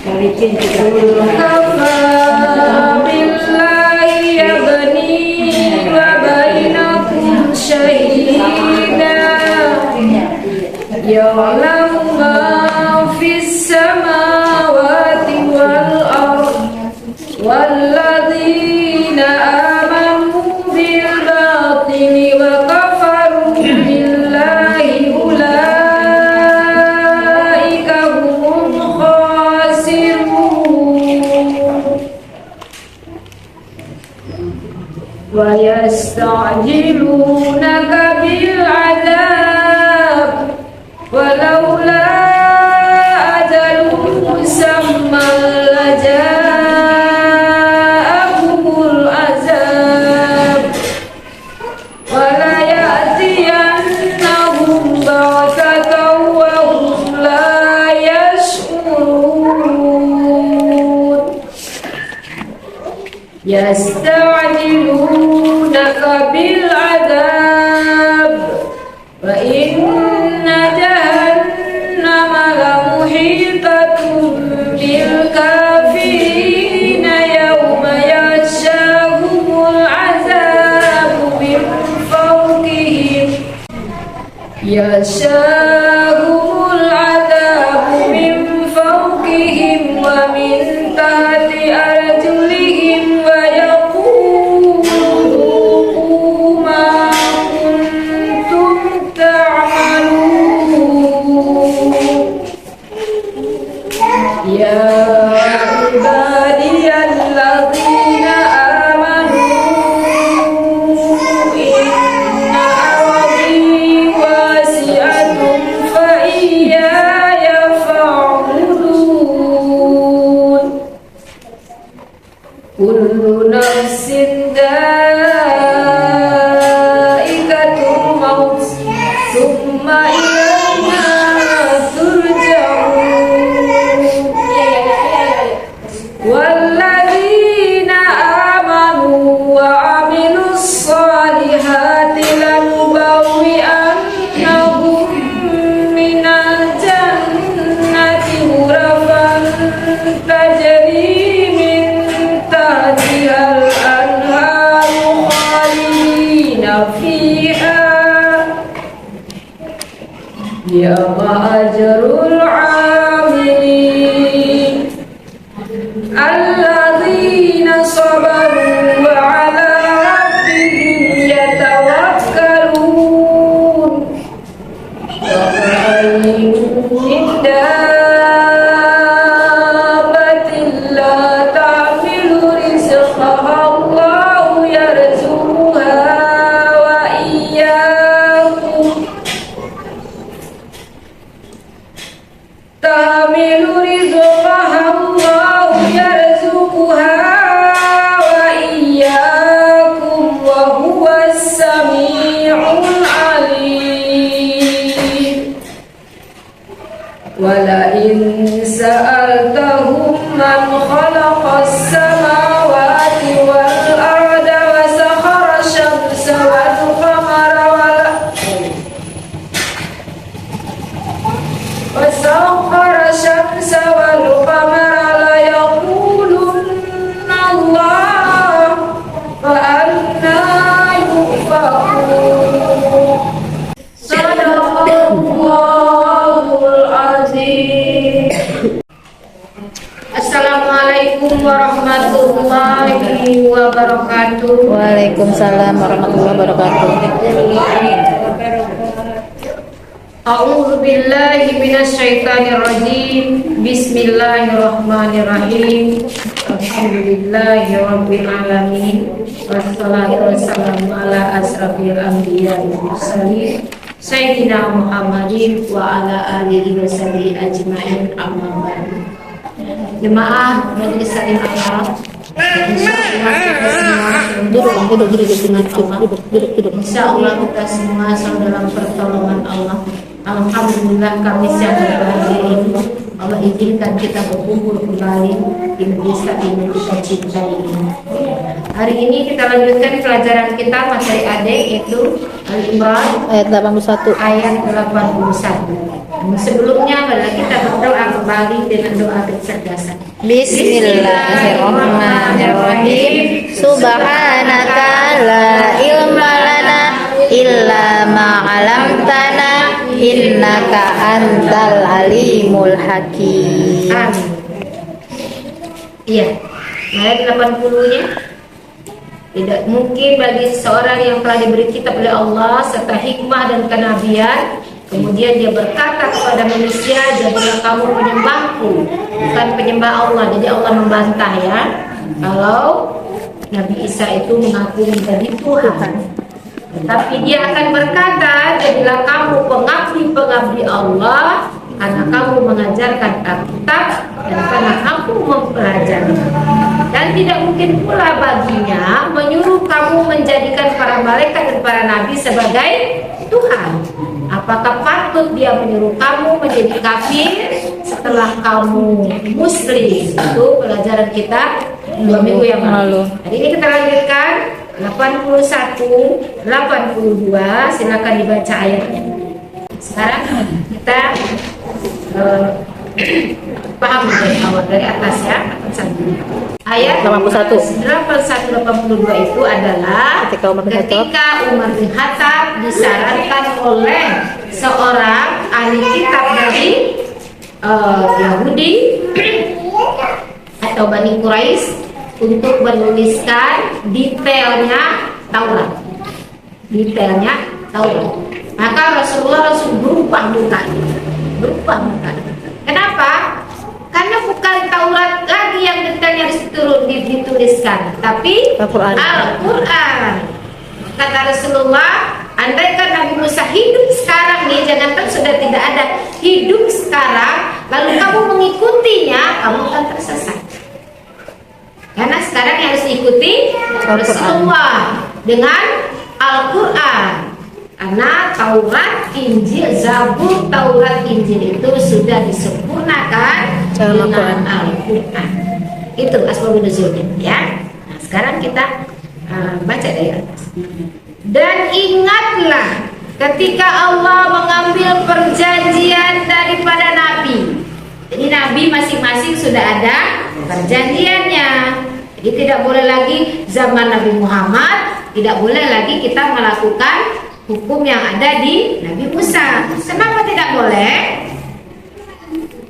balikin kita. Kafa billahi yabni wa bainakum syahida ya'lamu ma fis samawati wal ard walladzina amanu bil batili wa kafaru billahi ulaika humul khasirun wa yasta'jilunaka bil adab walaula ajalun musamma laja'akumul azab wala ya'tiyannahum baghtatan wa hum la yash'urun yasta'jilunaka bil adab wa inna jahannama la muhitatun bil kafirina yawma yashahumul azabu min fawqihim yashahumul azabu min fawqihim wa min tahti arjulihim wa yaqulu ma kuntum ta'malun ya ibadiyalladzina amanu inna ardi wasi'atun fa iyaya fa'budun kullu nafsin dha'iqatul maut thumma ilayna turja'un walladzina amanu wa amilus solihati lanubawwi'annahum minal jannati ghurafan tajri min tahtihal anharu khalidina fiha ya ma'ajrul 'amilin alladzina sabaru wa 'ala rabbihim yatawakkalun wa ka'ayyin min dabbatin la ta'milu rizqaha Allahu yarzuquha wa iyyakum ta'milu rizqaha Allahu yarzuquha wa iyyakum wa huwas sami'ul alim wala in sa'altahum man khalaqas samawati wal arda wa sakhara syamsa wal qamara وسخر الشمس والقمر ليقولن الله فأنى يؤفكون صدق الله العظيم. Assalamualaikum warahmatullahi wabarakatuh. Waalaikumsalam warahmatullahi wabarakatuh. A'udzu billahi minasyaitonir rajim. Bismillahirrahmanirrahim. Alhamdulillahi rabbil alamin. Wassalatu wassalamu ala asrafil anbiya'i wal mursalin sayyidina Muhammadin wa ala alihi washabihi ajmain amma ba'du. Jemaah majelis salim Allah, Insya Allah kita semua selalu dalam pertolongan Allah. Alhamdulillah Kamis yang berbahagia ini Allah izinkan kita berkumpul kembali di majelis taklim yang kita cintai ini. Hari ini kita lanjutkan pelajaran kita materi adik, yaitu Al-Imran Ayat 81. ayat 81. Sebelumnya adalah kita berdoa kembali dengan doa kecerdasan. Bismillahirrahmanirrahim. Subhanaka la ilma lana illa ma 'allamtana innaka antal alimul hakim. Amin. Iya. Ayat 80-nya. Tidak mungkin bagi seseorang yang telah diberi kitab oleh Allah serta hikmah dan kenabian, kemudian dia berkata kepada manusia, jadilah kamu penyembahku, bukan penyembah Allah. Jadi Allah membantah ya, kalau Nabi Isa itu mengaku menjadi Tuhan. Tapi dia akan berkata, jadilah kamu pengabdi-pengabdi Allah, karena kamu mengajarkan Alkitab dan karena kamu mempelajari. Dan tidak mungkin pula baginya menyuruh kamu menjadikan para malaikat dan para nabi sebagai Tuhan. Apakah patut dia menyuruh kamu menjadi kafir setelah kamu muslim? Itu pelajaran kita 2 minggu yang lalu. Hari ini kita lanjutkan 81, 82. Silakan dibaca ayatnya. Sekarang kita paham dari awal, dari atas ya. Ayat 81. 82 itu adalah ketika Umar bin Khattab disarankan oleh seorang ahli kitab dari Yahudi atau Bani Quraisy untuk menuliskan detailnya Taurat. Maka Rasulullah langsung berubah muka. Kenapa? Karena bukan Taurat lagi yang detailnya dituliskan, tapi Al-Quran. Kata Rasulullah, andaikan Nabi Musa hidup sekarang nih, jangankan sudah tidak ada, hidup sekarang, lalu kamu mengikutinya, kamu akan tersesat. Karena sekarang yang harus diikuti Rasulullah dengan Al-Quran. Karena Taurat, Injil, Zabur, Taurat, Injil itu sudah disempurnakan dengan Al-Quran. Itu asbabun nuzulnya ya. Nah, sekarang kita baca dari atas. Dan ingatlah ketika Allah mengambil perjanjian daripada nabi. Jadi nabi masing-masing sudah ada perjanjiannya. Jadi tidak boleh lagi zaman Nabi Muhammad, tidak boleh lagi kita melakukan hukum yang ada di Nabi Musa. Kenapa tidak boleh?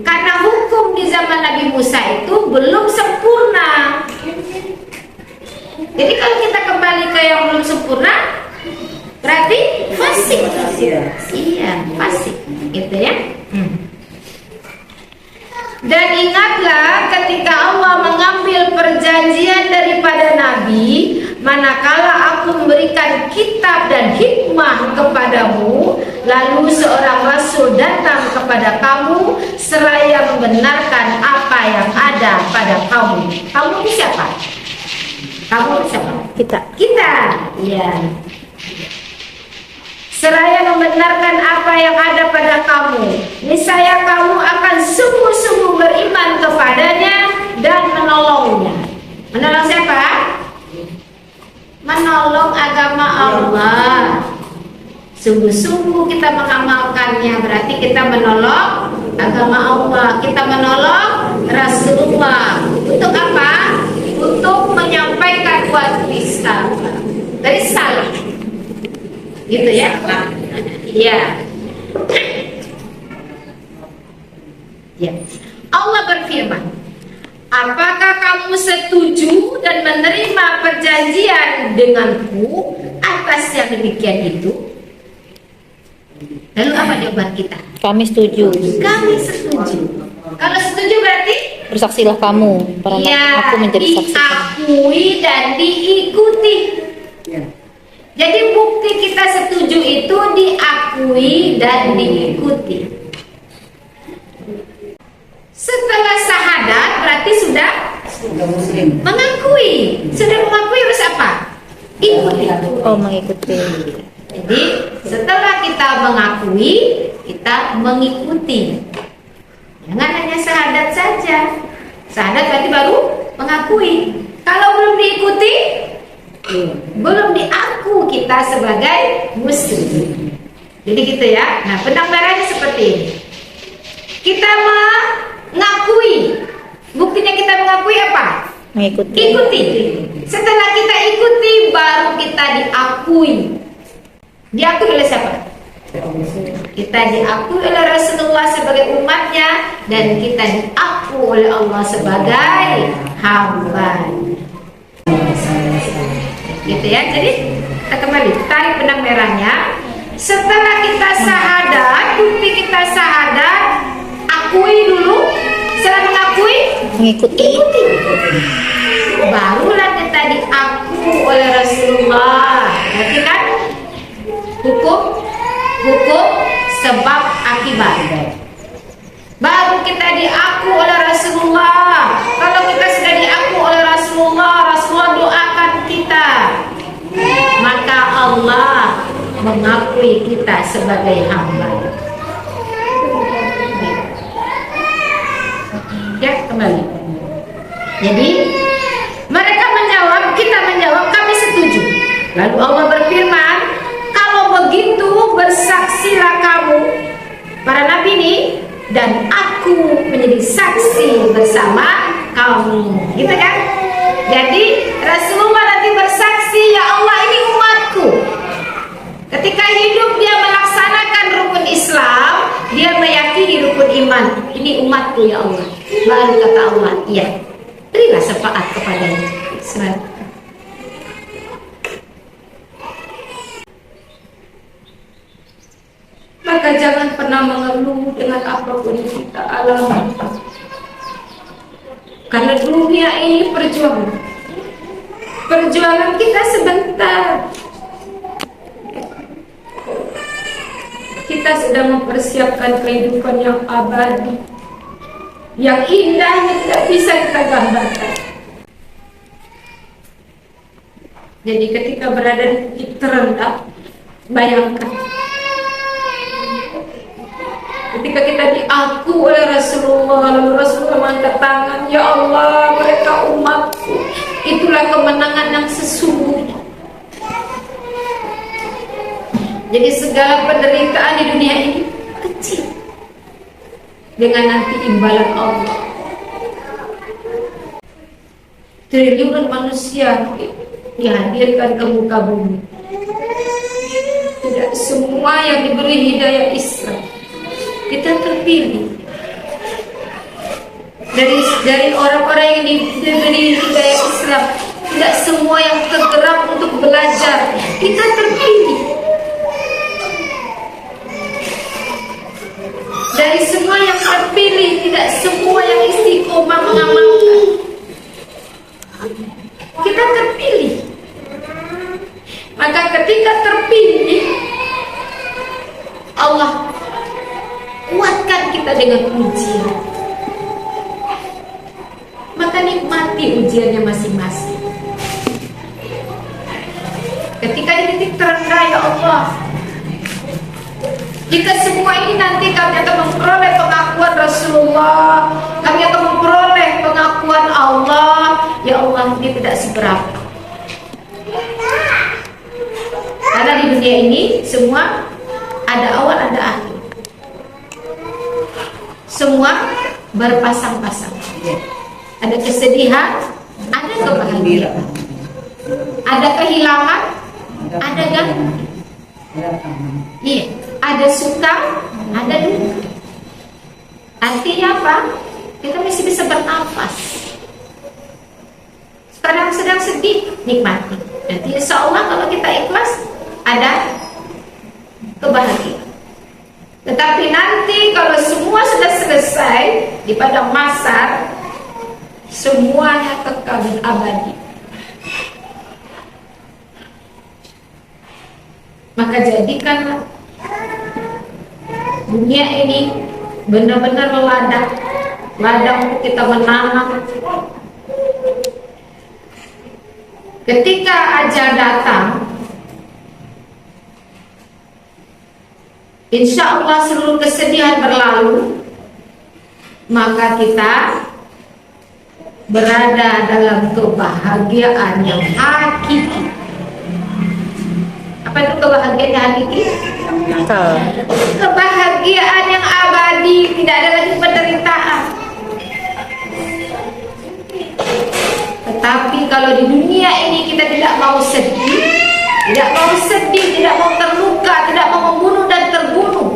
Karena hukum di zaman Nabi Musa itu belum sempurna. Jadi kalau kita kembali ke yang belum sempurna, berarti fasik. Iya, fasik. Gitu ya. Dan ingatlah ketika Allah mengambil perjanjian daripada Nabi, manakala aku memberikan kitab dan hikmah kepadamu, lalu seorang rasul datang kepada kamu seraya membenarkan apa yang ada pada kamu. Kamu ini siapa? Kamu siapa? Kita. Iya. Seraya membenarkan apa yang ada pada kamu, niscaya kamu akan sungguh-sungguh beriman kepadanya dan menolongnya. Menolong siapa? Menolong agama Allah. Sungguh-sungguh kita mengamalkannya, berarti kita menolong agama Allah. Kita menolong Rasulullah. Untuk apa? Untuk menyampaikan risalah. Gitu ya. Iya. Ya. Allah berfirman, apakah kamu setuju dan menerima perjanjian denganku atas yang demikian itu? Lalu apa jawaban kita? Kami setuju. Kami setuju. Kalau setuju berarti Bersaksilah kamu, karena ya, aku menjadi saksi. diakui dan diikuti. Jadi bukti kita setuju itu diakui dan diikuti. Setelah syahadat berarti sudah mengakui. Sudah mengakui harus apa? Ikuti. Oh, mengikuti. Jadi setelah kita mengakui, kita mengikuti. Jangan hanya syahadat saja. Syahadat berarti baru mengakui. Kalau belum diikuti, belum diaku kita sebagai muslim. Jadi gitu ya. Nah, benang merahnya seperti ini. Kita mengakui. Buktinya kita mengakui apa? Mengikuti. Ikuti. Setelah kita ikuti, baru kita diakui. Diakui oleh siapa? Kita diakui oleh Rasulullah sebagai umatnya, dan kita diakui oleh Allah sebagai hamba. Gitu ya. Jadi kita kembali tarik benang merahnya. Setelah kita syahadat, bukti kita syahadat, akui dulu. Setelah mengakui, Mengikuti. ikuti. Barulah kita diakui oleh Rasulullah. Berarti kan hukum sebab akibat. Baru kita diakui oleh Rasulullah. Kalau kita sudah diakui oleh Rasulullah, Rasulullah doakan kita, maka Allah mengakui kita sebagai hamba. Ya, kembali. Jadi mereka menjawab, kita menjawab, kami setuju. Lalu Allah berfirman, kalau begitu bersaksilah kamu, para nabi ini, dan aku menjadi saksi bersama kamu. Gitu kan? Jadi Rasulullah nanti bersaksi, ya Allah, ini umatku. Ketika hidup dia melaksanakan rukun Islam, dia meyakini rukun iman. Ini umatku ya Allah. Baru kata Allah, iya, berilah syafaat kepadanya. Semangat. Maka jangan pernah mengeluh dengan apapun yang kita alami. Karena dunia ini perjuangan. Perjuangan kita sebentar. Kita sedang mempersiapkan kehidupan yang abadi, yang indah, yang tidak bisa kita gambarkan. Jadi ketika berada di titik terendah, bayangkan ketika kita diaku oleh Rasulullah, lalu Rasulullah mengangkat tangan, ya Allah, mereka umatku. Itulah kemenangan yang sesungguhnya. Jadi segala penderitaan di dunia ini kecil dengan nanti imbalan Allah. Triliunan manusia dihadirkan ke muka bumi. Tidak semua yang diberi hidayah Islam. Kita terpilih dari orang-orang yang diberi hidayah Islam. Tidak semua yang tergerak untuk belajar. Kita terpilih. Dari semua yang terpilih, tidak semua yang istiqomah mengamalkan. Kita terpilih. Maka ketika terpilih, Allah kuatkan kita dengan ujian. Maka nikmati ujiannya masing-masing. Ketika di titik terendah, ya Allah, jika semua ini nanti kami akan memperoleh pengakuan Rasulullah, kami akan memperoleh pengakuan Allah, ya Allah, ini tidak seberapa. Karena di dunia ini semua ada awal, ada akhir. Semua berpasang-pasang. Ada kesedihan, ada kebahagiaan. Ada kehilangan, ada ganti. Iya, ada suka, ada duka. Artinya apa? Kita masih bisa bernafas. Sekarang sedang sedih, nikmati. Nanti insya Allah kalau kita ikhlas, ada kebahagiaan. Tetapi nanti kalau semua sudah selesai di padang mahsyar, semuanya kekal dan abadi. Maka jadikanlah dunia ini benar-benar ladang untuk kita menanam. Ketika ajal datang, insya Allah seluruh kesedihan berlalu, maka kita berada dalam kebahagiaan yang hakiki. Apa itu kebahagiaan yang hakiki? Kebahagiaan yang abadi, tidak ada lagi penderitaan. Tetapi kalau di dunia ini kita tidak mau sedih, tidak mau terluka, tidak mau membunuh dan terbunuh,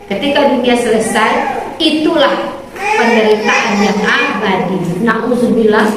ketika dunia selesai, itulah penderitaan yang abadi. Na'udzubillah,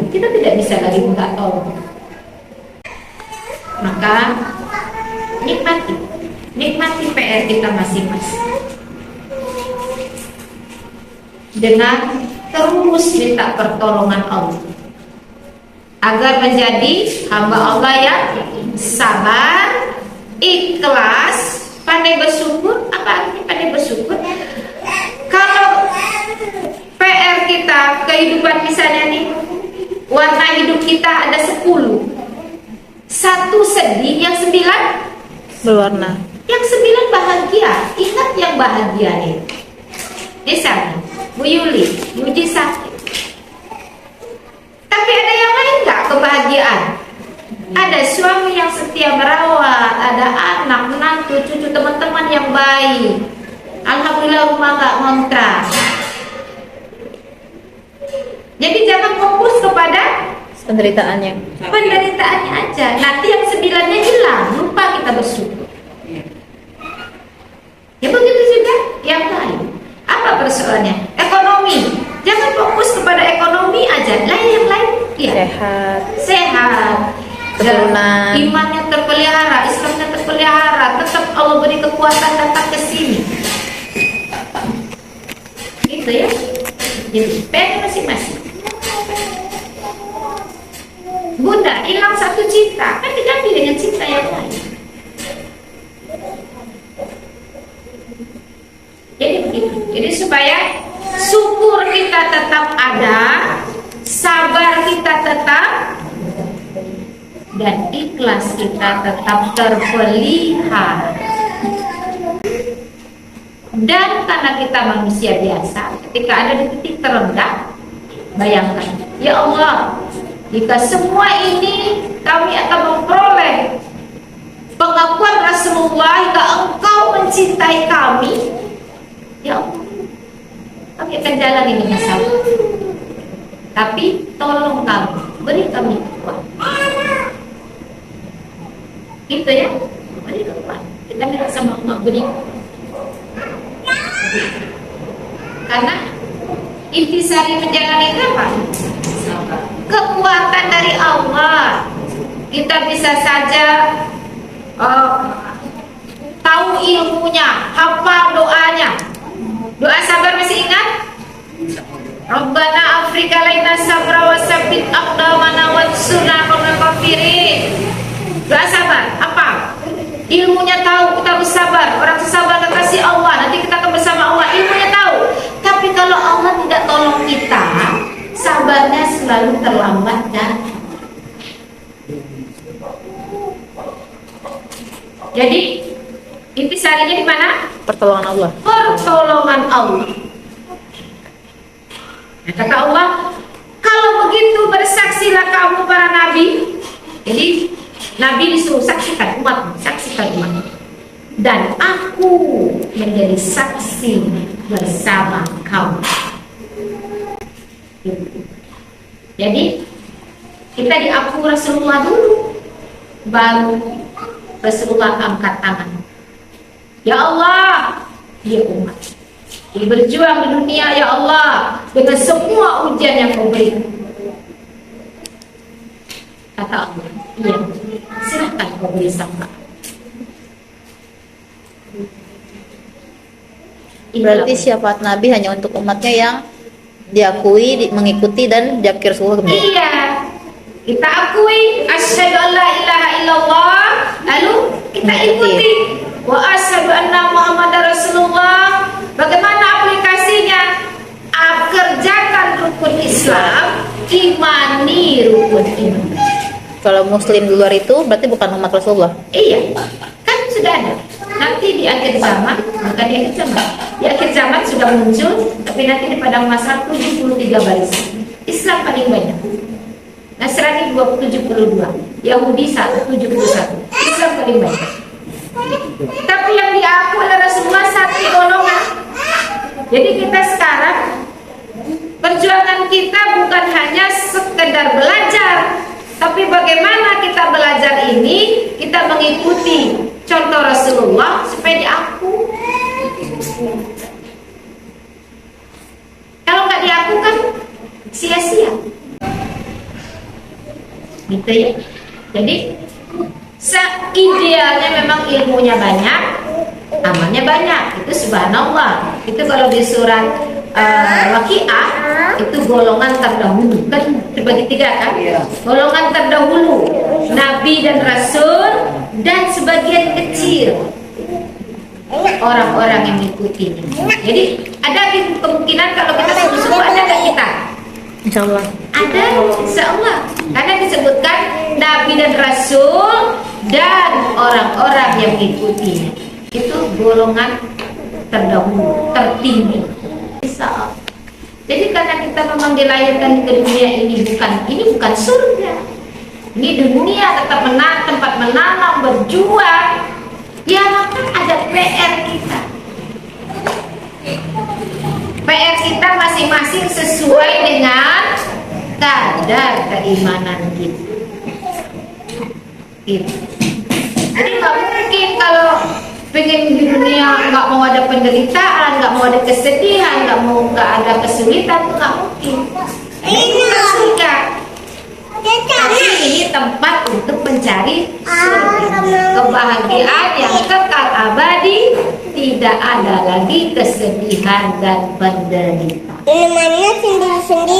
kita tidak bisa lagi minta tolong. Maka nikmati PR kita masing-masing dengan terus minta pertolongan Allah agar menjadi hamba Allah yang sabar, ikhlas, pandai bersyukur. Apa artinya pandai bersyukur? Kalau PR kita, kehidupan misalnya nih, warna hidup kita ada 10, satu sedih, yang 9 berwarna, yang 9 bahagia. Ingat yang bahagia nih. Misalnya Bu Yuli, Bu Ji sakit, tapi ada yang lain nggak kebahagiaan? Ada suami yang setia merawat, ada anak, menantu, cucu, teman-teman yang baik. Alhamdulillah rumah nggak ngontrak. Jadi jangan fokus kepada penderitaannya aja. Nanti yang 9-nya hilang, lupa kita bersyukur. Ya begitu juga yang lain. Apa persoalannya? Ekonomi. Jangan fokus kepada ekonomi aja. Yang lain ya. Sehat. Keturunan. Imannya terpelihara, Islamnya terpelihara, tetap Allah beri kekuatan datang ke sini. Gitu ya. Jadi PR masing-masing. Bunda hilang satu cinta, kan diganti dengan cinta yang lain. Jadi begitu. Jadi supaya syukur kita tetap ada, sabar kita tetap, dan ikhlas kita tetap terpelihara. Dan karena kita manusia biasa, ketika ada di titik terendah, bayangkan, ya Allah, jika semua ini kami akan memperoleh pengakuan Rasulullah, jika Engkau mencintai kami, ya Allah, kami akan jalani dengan sabar. Tapi tolong kami, beri kami kekuatan. Gitu ya, beri kekuatan. Kita minta sama Allah beri. Karena intisari menjalani apa? Kekuatan dari Allah. Kita bisa saja tahu ilmunya, hafal doanya. Doa sabar masih ingat? Rabbana Afrika laina sabra wa sabbit aqdamana wansurna qawmal kafirin. Doa sabar apa? Ilmunya tahu, kita bersabar. Orang sabar kekasih Allah, nanti kita akan bersama Allah. Ilmunya tahu. Tapi kalau Allah tidak tolong kita, sabarnya selalu terlambat dan jadi intisarinya di mana? pertolongan Allah. Pertolongan Allah. Nah, kata Allah, kalau begitu bersaksilah kamu para nabi. Jadi nabi disuruh saksikan umat, dan aku menjadi saksi bersama kamu. Jadi kita diaku Rasulullah dulu, baru Rasulullah angkat tangan. Ya Allah, ya umat, ini berjuang di dunia ya Allah dengan semua ujian yang kau beri. Kata Allah, iya, silahkan kau beri sangka. Berarti syafaat Nabi hanya untuk umatnya yang diakui, mengikuti dan diakui Rasulullah. Iya, kita akui asyhadu an la ilaha illallah, lalu kita ikuti wa asyhadu anna Muhammadar Rasulullah. Bagaimana aplikasinya? Kerjakan rukun Islam, imani rukun iman. Kalau muslim di luar itu berarti bukan umat Rasulullah. Iya, kan sudah ada. Nanti di akhir zaman, bukan di akhir zaman, di akhir zaman sudah muncul, tapi nanti di padang mahsyar 73 barisan. Islam paling banyak. Nasrani 72, Yahudi 71, Islam paling banyak. Tapi yang diaku oleh Rasulullah satu golongan. Jadi kita sekarang perjuangan kita bukan hanya sekedar belajar, tapi bagaimana kita belajar ini kita mengikuti contoh Rasulullah supaya diaku. Kalau nggak diaku kan sia-sia. Gitu ya. Jadi idealnya memang ilmunya banyak, amalnya banyak. Itu subhanallah. Itu kalau di surat Waqiah itu golongan terdahulu. Kan terbagi 3 kan? Golongan terdahulu, nabi dan rasul, dan sebagian kecil orang-orang yang mengikutinya. Jadi ada kemungkinan kalau kita sungguh-sungguh, ada nggak kita? Insya Allah. Ada, insya Allah. Karena disebutkan nabi dan rasul dan orang-orang yang mengikutinya. Itu golongan terdahulu, tertinggi. Insya Allah. Jadi karena kita memang dilahirkan ke dunia ini bukan surga. Ini dunia tetap tempat menanam, berjuang. Ya maka ada PR kita. PR kita masing-masing sesuai dengan kadar keimanan kita. Gitu. Jadi nggak mungkin kalau pengen di dunia nggak mau ada penderitaan, nggak mau ada kesedihan, nggak ada kesulitan, nggak mungkin. Ini surga. Tapi ini tempat untuk mencari surga, kebahagiaan yang kekal abadi, tidak ada lagi kesedihan dan penderitaan. Minumannya sendiri-sendiri.